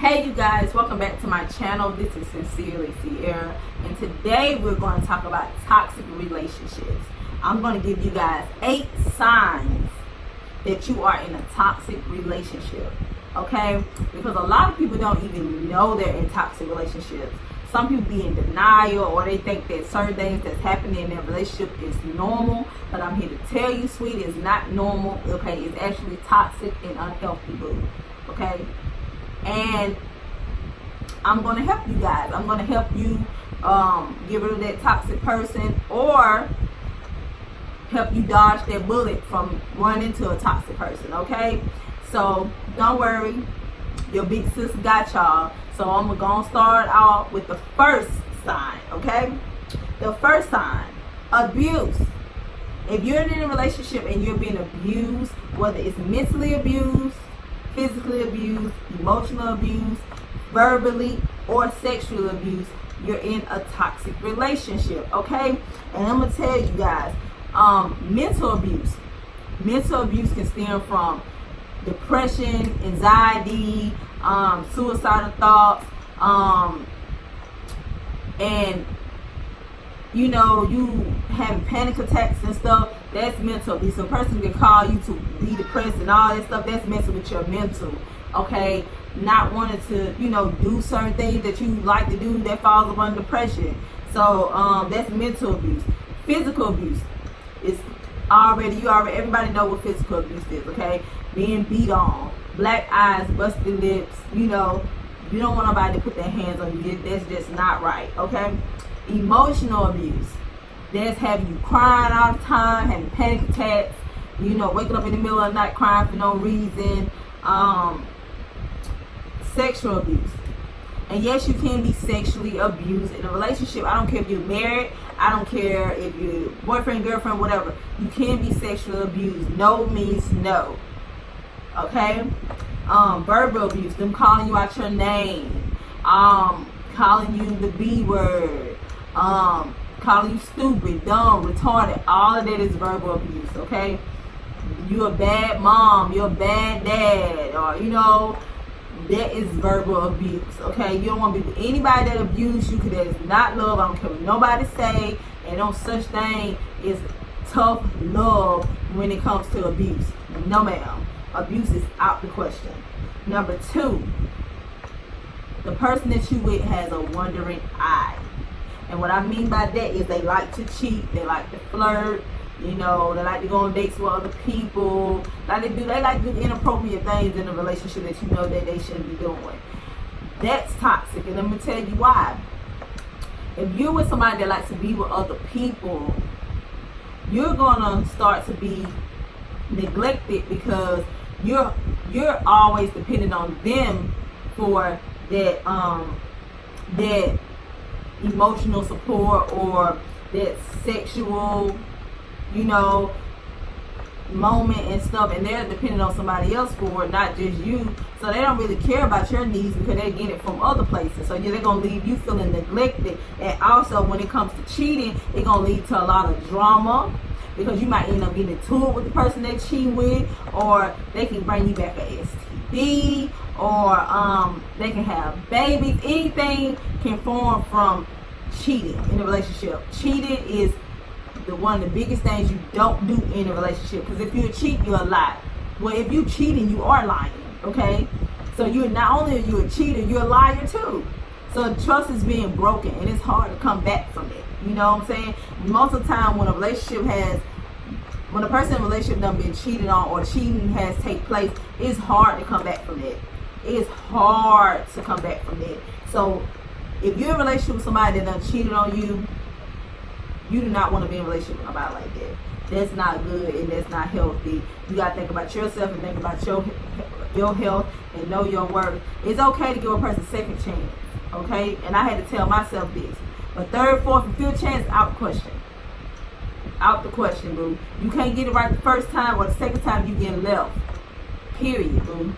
Hey you guys, welcome back to my channel. This is Sincerely Sierra, and today we're going to talk about toxic relationships. I'm going to give you guys 8 signs that you are in a toxic relationship, okay? Because a lot of people don't even know they're in toxic relationships. Some people be in denial, or they think that certain things that's happening in their relationship is normal, but I'm here to tell you, sweetie, it's not normal, okay? It's actually toxic and unhealthy, boo, okay? And I'm going to help you guys. I'm going to help you get rid of that toxic person, or help you dodge that bullet from running into a toxic person, okay? So don't worry, your big sis got y'all. So I'm going to start off with the first sign, okay? The first sign, abuse. If you're in a relationship and you're being abused, whether it's mentally abused, physically abuse, emotional abuse, verbally or sexual abuse, you're in a toxic relationship, okay? And I'm gonna tell you guys, mental abuse can stem from depression, anxiety, suicidal thoughts, and you have panic attacks and stuff. That's mental abuse. A person can call you to be depressed and all that stuff. That's messing with your mental, okay? Not wanting to, do certain things that you like to do, that falls under depression. So that's mental abuse. Physical abuse is everybody know what physical abuse is, okay? Being beat on, black eyes, busted lips, you don't want nobody to put their hands on you. That's just not right, okay? Emotional abuse, that's having you crying all the time, having panic attacks, waking up in the middle of the night crying for no reason. Sexual abuse, and yes, you can be sexually abused in a relationship. I don't care if you're married, I don't care if you're boyfriend, girlfriend, whatever. You can be sexually abused. No means no, okay? Verbal abuse, them calling you out your name, calling you the B word, calling you stupid, dumb, retarded. All of that is verbal abuse, okay? You're a bad mom, you're a bad dad, or that is verbal abuse, okay? You don't want to be with anybody that abuse you, because that is not love. I don't care what nobody say, and no such thing is tough love when it comes to abuse. No ma'am, abuse is out the question. Number 2, the person that you with has a wandering eye. And what I mean by that is they like to cheat, they like to flirt, they like to go on dates with other people. They like to do inappropriate things in a relationship that you know that they shouldn't be doing. That's toxic, and I'm gonna tell you why. If you're with somebody that likes to be with other people, you're gonna start to be neglected, because you're always dependent on them for that emotional support, or that sexual moment and stuff, and they're dependent on somebody else for it, not just you. So they don't really care about your needs, because they get it from other places. So they're gonna leave you feeling neglected. And also, when it comes to cheating, it's gonna lead to a lot of drama, because you might end up getting into it with the person they cheat with, or they can bring you back a STD, or they can have babies. Anything can form from cheating in a relationship. Cheating is one of the biggest things you don't do in a relationship, because if you're a cheat, you're a lie. Well, if you're cheating, you are lying, okay? So you're not only are you a cheater, you're a liar too. So trust is being broken, and it's hard to come back from it. You know what I'm saying? Most of the time, when a person in a relationship done been cheated on, or cheating has taken place, it's hard to come back from it. It's hard to come back from it. So if you're in a relationship with somebody that done cheated on you, you do not want to be in a relationship with somebody like that. That's not good, and that's not healthy. You got to think about yourself, and think about your health, and know your worth. It's okay to give a person a second chance, okay? And I had to tell myself this. But third, fourth, and fifth chance, out the question. Out the question, boo. You can't get it right the first time, or the second time you get left. Period, boo.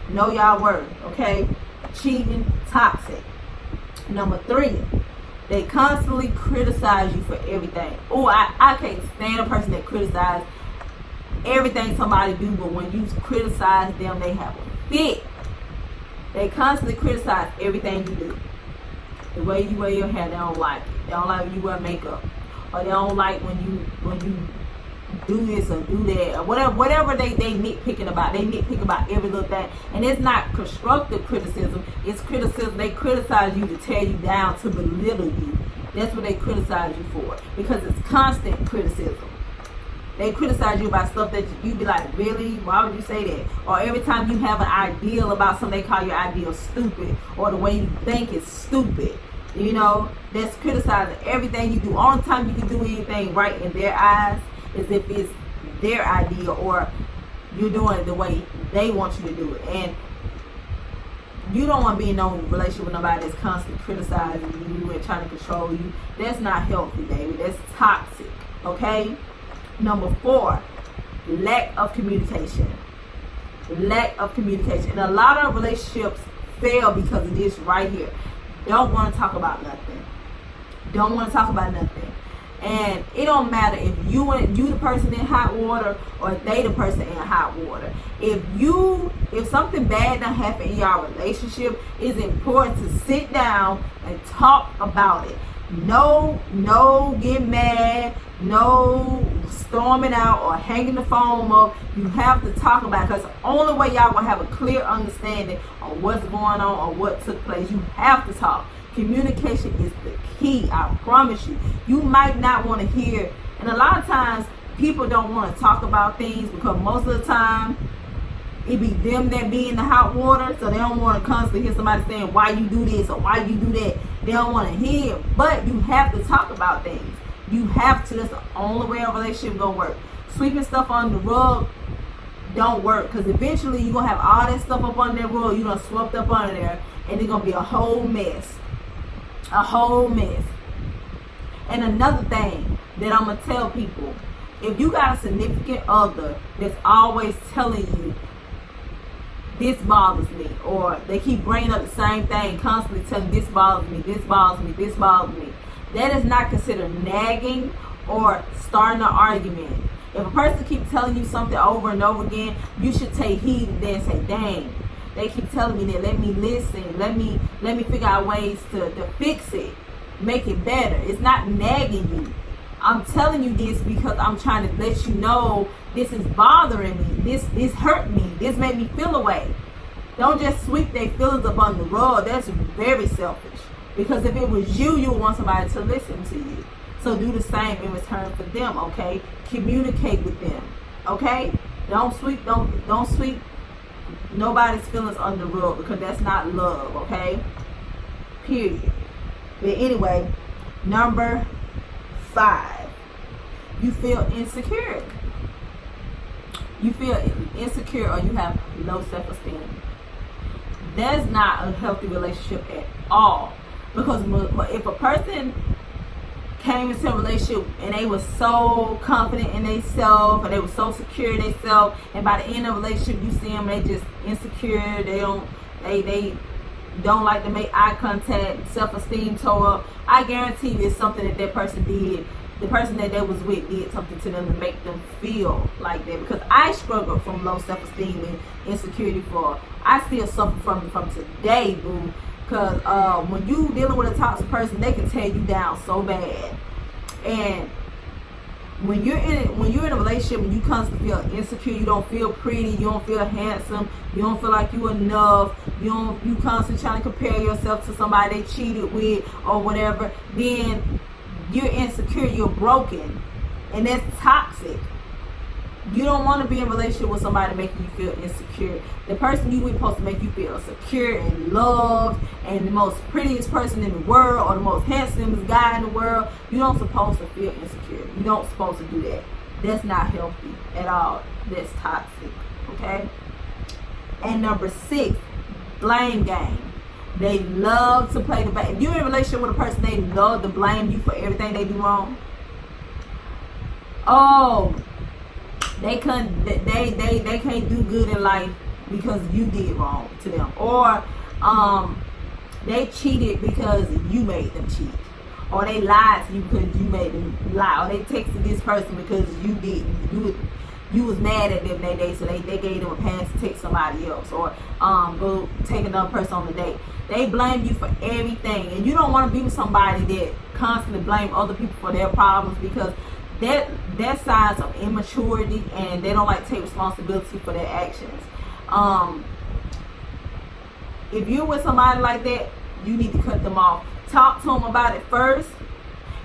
Know y'all worth, okay? Cheating, toxic. Number 3. They constantly criticize you for everything. Oh, I can't stand a person that criticizes everything somebody do, but when you criticize them, they have a fit. They constantly criticize everything you do. The way you wear your hair, they don't like it. They don't like when you wear makeup, or they don't like when you do this or do that, or whatever they nitpicking about. They nitpick about every little thing, and it's not constructive criticism. It's criticism. They criticize you to tear you down, to belittle you. That's what they criticize you for, because it's constant criticism. They criticize you about stuff that you be like, really? Why would you say that? Or every time you have an ideal about something, they call your ideal stupid, or the way you think is stupid. You know, that's criticizing everything you do. Only time you can do anything right in their eyes is if it's their idea, or you're doing it the way they want you to do it. And you don't want to be in no relationship with nobody that's constantly criticizing you and trying to control you. That's not healthy, baby. That's toxic. Okay? Number 4, lack of communication. Lack of communication. And a lot of relationships fail because of this right here. Don't want to talk about nothing. Don't want to talk about nothing. And it don't matter if you the person in hot water, or they the person in hot water. If something bad done happen in your relationship, it's important to sit down and talk about it. No get mad, no storming out or hanging the phone up. You have to talk about it, because the only way y'all gonna have a clear understanding on what's going on or what took place. You have to talk. Communication is the key. I promise you. You might not want to hear, and a lot of times people don't want to talk about things because most of the time it be them that be in the hot water, so they don't want to constantly hear somebody saying why you do this or why you do that. They don't want to hear, but you have to talk about things. You have to. That's the only way a relationship gonna work. Sweeping stuff under the rug don't work, because eventually you're gonna have all that stuff up under that rug. You done swept up under there, and it's gonna be a whole mess. A whole mess. And another thing that I'm gonna tell people, if you got a significant other that's always telling you this bothers me, or they keep bringing up the same thing, constantly telling this bothers me, this bothers me, this bothers me, that is not considered nagging or starting an argument. If a person keeps telling you something over and over again, you should take heed and then say, dang, they keep telling me that, let me listen, let me figure out ways to fix it, make it better. It's not nagging you. I'm telling you this because I'm trying to let you know this is bothering me, this hurt me, this made me feel away. Don't just sweep their feelings up on the rug. That's very selfish, because if it was you, you would want somebody to listen to you. So do the same in return for them, okay? Communicate with them, okay? Don't sweep nobody's feelings under the rug, because that's not love, okay? Period. But anyway, number 5, you feel insecure. You feel insecure, or you have low self-esteem. That's not a healthy relationship at all. Because if a person came into a relationship and they were so confident in themselves, and they were so secure in themselves, and by the end of the relationship you see them, they just insecure, they don't like to make eye contact, self-esteem tore up, I guarantee you it's something that person did. The person that they was with did something to them to make them feel like that. Because I struggled from low self-esteem and insecurity I still suffer from today, boo. Because when you dealing with a toxic person, they can tear you down so bad. And when you're in a relationship and you constantly feel insecure, you don't feel pretty, you don't feel handsome, you don't feel like you enough, you constantly trying to compare yourself to somebody they cheated with or whatever, then you're insecure, you're broken, and that's toxic. You don't want to be in a relationship with somebody making you feel insecure. The person you with supposed to make you feel secure and loved, and the most prettiest person in the world, or the most handsomest guy in the world. You don't supposed to feel insecure. You don't supposed to do that. That's not healthy at all. That's toxic. Okay? And number 6, blame game. They love to play the blame. If you're in a relationship with a person, they love to blame you for everything they do wrong. Oh, they can't do good in life because you did wrong to them, or they cheated because you made them cheat, or they lied to you because you made them lie, or they texted this person because you didn't. you was mad at them that day, so they gave them a pass to take somebody else, or go take another person on the date. They blame you for everything, and you don't want to be with somebody that constantly blame other people for their problems, because that signs of immaturity, and they don't like to take responsibility for their actions. If you're with somebody like that, you need to cut them off. Talk to them about it first,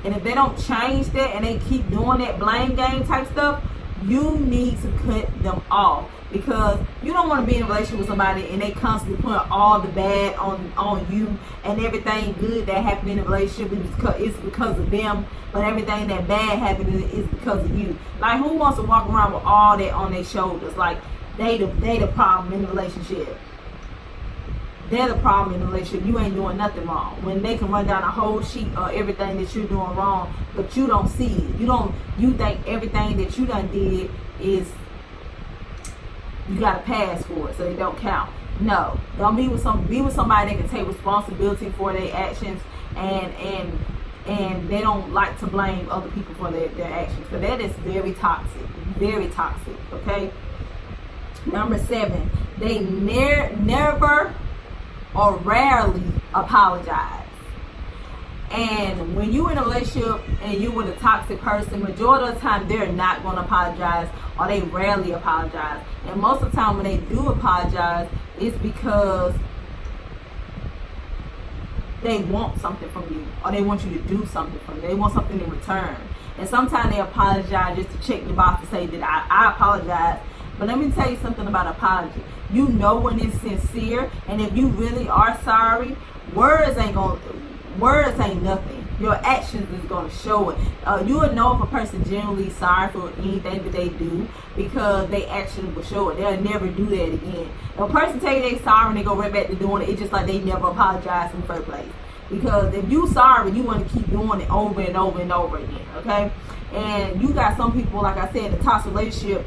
and if they don't change that and they keep doing that blame game type stuff, you need to cut them off, because you don't want to be in a relationship with somebody and they constantly putting all the bad on you, and everything good that happened in the relationship is because of them, but everything that bad happened is because of you. Like, who wants to walk around with all that on their shoulders? Like, they the problem in the relationship. They're the problem in the relationship. You ain't doing nothing wrong. When they can run down a whole sheet of everything that you're doing wrong, but you don't see it. You think everything that you done did is, you got to pass for it, so it don't count. No, don't be with somebody that can take responsibility for their actions, and they don't like to blame other people for their actions. So that is very toxic, okay? Number 7, they never or rarely apologize. And when you're in a relationship and you're with a toxic person, majority of the time they're not going to apologize, or they rarely apologize. And most of the time when they do apologize, it's because they want something from you, or they want you to do something for them. They want something in return. And sometimes they apologize just to check the box to say that I apologize. But let me tell you something about apology. You know when it's sincere, and if you really are sorry, words ain't nothing. Your actions is gonna show it. You will know if a person genuinely sorry for anything that they do, because they actually will show it. They'll never do that again. If a person tell you they sorry and they go right back to doing it, it's just like they never apologized in the first place. Because if you sorry, you want to keep doing it over and over and over again. Okay? And you got some people, like I said, in a toxic relationship,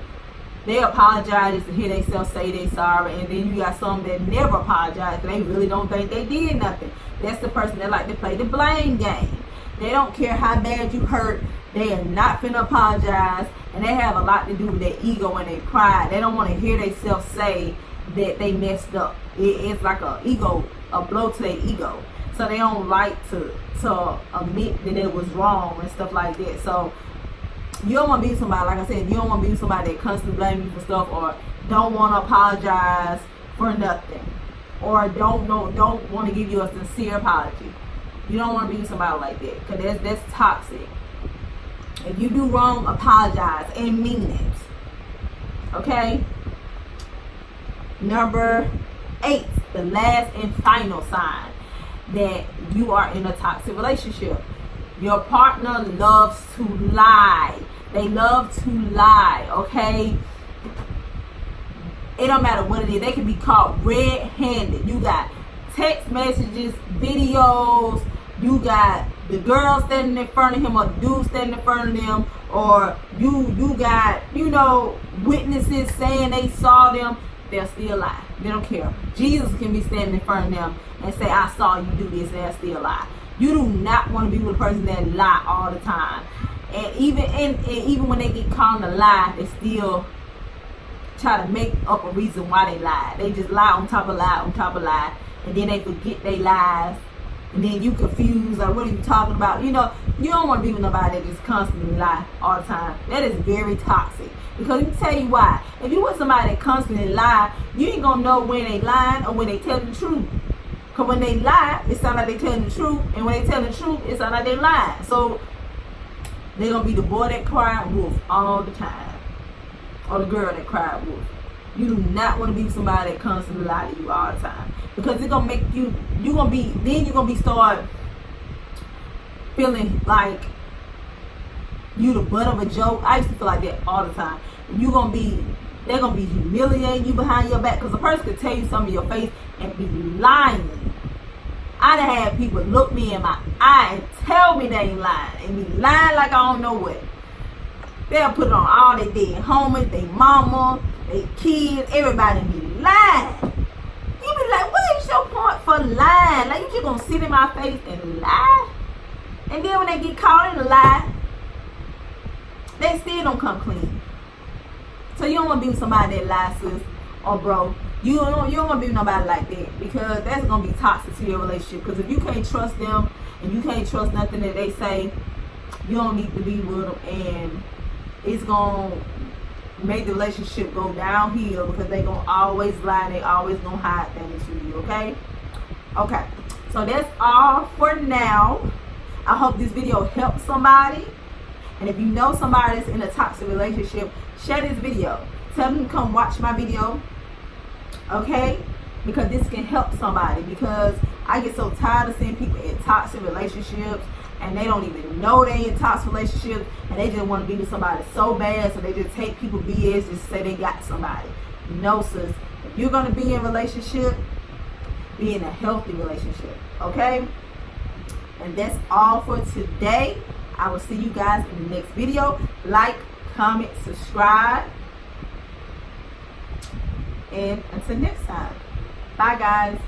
they apologize just to hear themselves say they sorry, and then you got some that never apologize because they really don't think they did nothing. That's the person that like to play the blame game. They don't care how bad you hurt. They are not finna apologize, and they have a lot to do with their ego and their pride. They don't want to hear themselves say that they messed up. It's like a blow to their ego. So they don't like to admit that it was wrong and stuff like that. So you don't want to be somebody, like I said, you don't want to be somebody that constantly blame you for stuff, or don't want to apologize for nothing, or don't want to give you a sincere apology. You don't want to be somebody like that, because that's toxic. If you do wrong, apologize and mean it. Okay? Number 8, the last and final sign that you are in a toxic relationship. Your partner loves to lie. They love to lie, okay? It don't matter what it is. They can be caught red-handed. You got text messages, videos. You got the girl standing in front of him, or the dude standing in front of them, or you got, witnesses saying they saw them. They'll still lie. They don't care. Jesus can be standing in front of them and say, I saw you do this, and they'll still lie. You do not want to be with a person that lie all the time. And even when they get caught in a lie, they still try to make up a reason why they lie. They just lie on top of lie on top of lie, and then they forget they lies, and then you confused, like, what are you talking about? You don't want to be with nobody that just constantly lie all the time. That is very toxic. Because let me tell you why. If you with somebody that constantly lie, you ain't gonna know when they lying or when they telling the truth. Because when they lie, it sounds like they telling the truth, and when they telling the truth, it sounds like they lying. So they're gonna be the boy that cried wolf all the time, or the girl that cried wolf. You do not want to be with somebody that constantly lie to you all the time, because it's gonna make you're gonna be start feeling like you the butt of a joke. I used to feel like that all the time. They're gonna be humiliating you behind your back, because a person could tell you something in your face and be lying. I done had people look me in my eye and tell me they ain't lying, and be lying like I don't know what. They'll put it on all their dead homies, their mama, their kids, everybody be lying. You be like, what is your point for lying? Like, you just gonna sit in my face and lie? And then when they get caught in a lie, they still don't come clean. So you don't want to be with somebody that lies, sis, or bro. You don't want to be with nobody like that, because that's going to be toxic to your relationship. Because if you can't trust them and you can't trust nothing that they say, you don't need to be with them, and it's going to make the relationship go downhill, because they going to always lie and they always going to hide things from you, okay? Okay, so that's all for now. I hope this video helped somebody. And if you know somebody that's in a toxic relationship, share this video. Tell them to come watch my video, okay? Because this can help somebody. Because I get so tired of seeing people in toxic relationships, and they don't even know they in toxic relationships, and they just want to be with somebody so bad, so they just take people BS just to say they got somebody. No, sis. If you're going to be in a relationship, be in a healthy relationship, okay? And that's all for today. I will see you guys in the next video. Like, comment, subscribe. And until next time. Bye, guys.